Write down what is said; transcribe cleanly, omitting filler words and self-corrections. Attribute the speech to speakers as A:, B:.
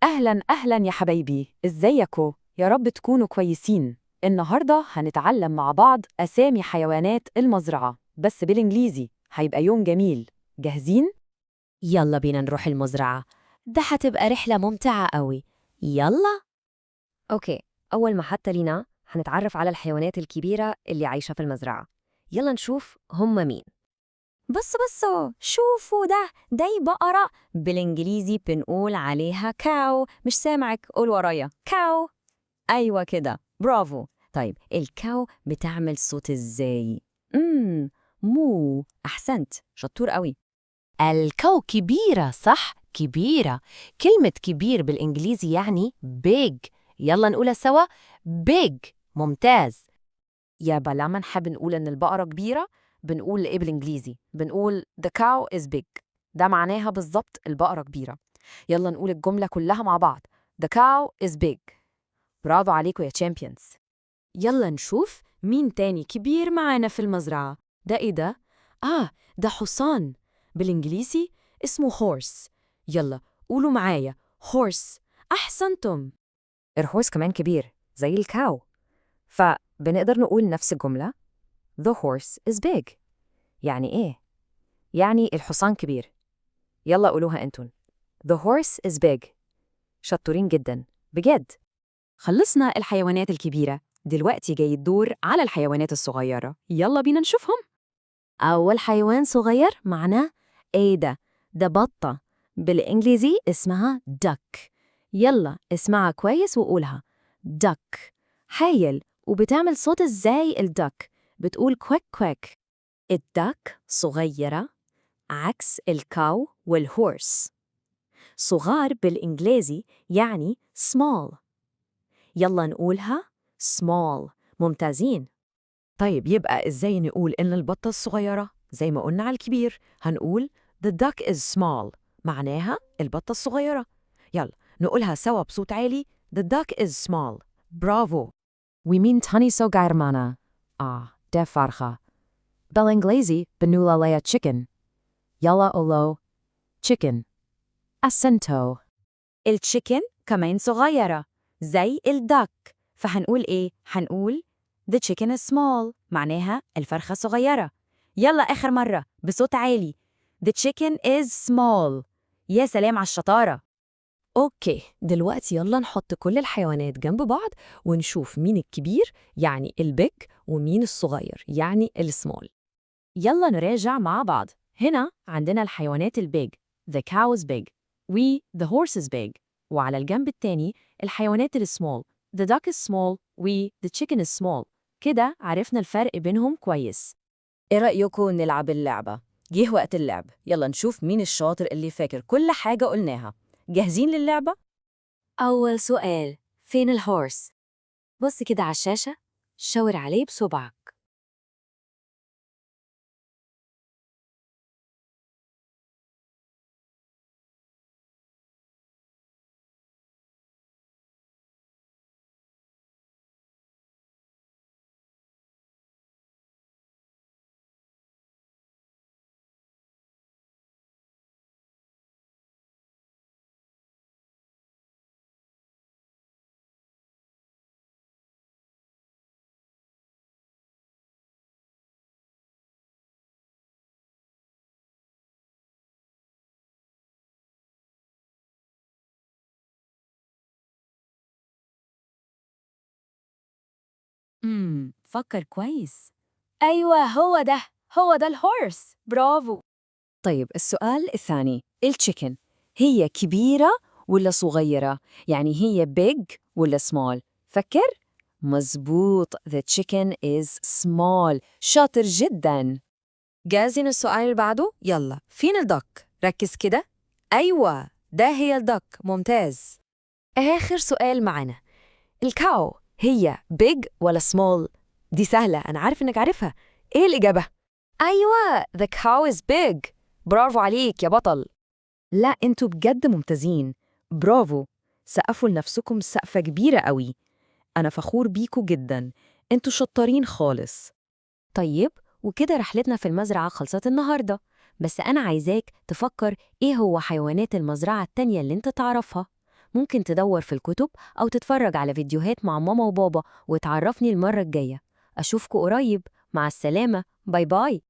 A: أهلاً أهلاً يا حبايبي، إزيكوا؟ يا رب تكونوا كويسين. النهاردة هنتعلم مع بعض أسامي حيوانات المزرعة بس بالإنجليزي. هيبقى يوم جميل. جاهزين؟
B: يلا بينا نروح المزرعة. ده هتبقى رحلة ممتعة قوي. يلا. أوكي، أول محطة لينا هنتعرف على الحيوانات الكبيرة اللي عايشة في المزرعة. يلا نشوف هم مين. بصوا شوفوا ده بقرة، بالإنجليزي بنقول عليها كاو. مش سامعك، قول ورايا كاو. أيوة كده، برافو. طيب الكاو بتعمل صوت إزاي؟ مو. أحسنت، شطور قوي.
C: الكو كبيرة، صح؟ كبيرة. كلمة كبير بالإنجليزي يعني big. يلا نقولها سوا. big. ممتاز.
A: يابا لما نحب نقول إن البقرة كبيرة بنقول إيه بالإنجليزي؟ بنقول the cow is big. ده معناها بالظبط البقرة كبيرة. يلا نقول الجملة كلها مع بعض. The cow is big. برافو عليكم يا champions.
B: يلا نشوف مين تاني كبير معانا في المزرعة. ده إيه ده؟ ده حصان. بالإنجليزي اسمه horse. يلا قولوا معايا horse. أحسنتم.
A: الهورس كمان كبير زي الكاو، فبنقدر نقول نفس الجملة The horse is big. يعني إيه؟ يعني الحصان كبير. يلا قولوها أنتون. The horse is big. شطورين جدا بجد. خلصنا الحيوانات الكبيرة، دلوقتي جاي الدور على الحيوانات الصغيرة. يلا بينا نشوفهم.
B: أول حيوان صغير معنا إيه ده بطة. بالإنجليزي اسمها duck. يلا اسمعها كويس وقولها duck. هايل. وبتعمل صوت إزاي الدك؟ بتقول كويك كويك. الدك صغيرة عكس الكاو والهورس. صغار بالإنجليزي يعني small. يلا نقولها small. ممتازين.
D: طيب يبقى إزاي نقول إن البطة الصغيرة؟ زي ما قلنا على الكبير هنقول the duck is small، معناها البطة الصغيرة. يلا نقولها سوا بصوت عالي. the duck is small. برافو.
A: ومين تاني صغير معنا؟ ده فرخة. بالإنجليزي بنقول عليها chicken. يلا قولوا chicken. أسنتو.
B: التشيكن كمان صغيرة زي الدك، فهنقول إيه؟ هنقول the chicken is small، معناها الفرخة صغيرة. يلا آخر مرة بصوت عالي. the chicken is small. يا سلام على الشطارة.
C: أوكي، دلوقتي يلا نحط كل الحيوانات جنب بعض ونشوف مين الكبير يعني البيج ومين الصغير يعني السمول.
A: يلا نراجع مع بعض. هنا عندنا الحيوانات البيج. The cow is big. The horse is big. وعلى الجنب التاني الحيوانات السمول. The duck is small. The chicken is small. كده عرفنا الفرق بينهم كويس.
B: إيه رأيكم نلعب اللعبة؟ جه وقت اللعب. يلا نشوف مين الشاطر اللي فاكر كل حاجة قلناها. جاهزين للعبة؟
E: أول سؤال، فين الهورس؟ بص كده على الشاشة، شاور عليه بصبعك.
B: فكر كويس.
E: أيوة هو ده الهورس، برافو.
B: طيب السؤال الثاني، التشيكن هي كبيرة ولا صغيرة؟ يعني هي big ولا small؟ فكر. مزبوط، the chicken is small. شاطر جداً. جاهزين السؤال اللي بعده؟ يلا، فين الدك؟ ركز كده. أيوة، ده هي الدك. ممتاز. آخر سؤال معنا، الكاو هي big ولا small؟ دي سهلة، أنا عارف إنك عارفها. إيه الإجابة؟ أيوة، the cow is big. برافو عليك يا بطل. لا انتوا بجد ممتازين، برافو. سقفوا لنفسكم سقفة كبيرة قوي. أنا فخور بيكوا جدا، انتوا شطارين خالص.
E: طيب وكده رحلتنا في المزرعة خلصت النهاردة، بس أنا عايزاك تفكر إيه هو حيوانات المزرعة التانية اللي أنت تعرفها.
B: ممكن تدور في الكتب أو تتفرج على فيديوهات مع ماما وبابا وتعرفني المرة الجاية. أشوفكوا قريب. مع السلامة. باي باي.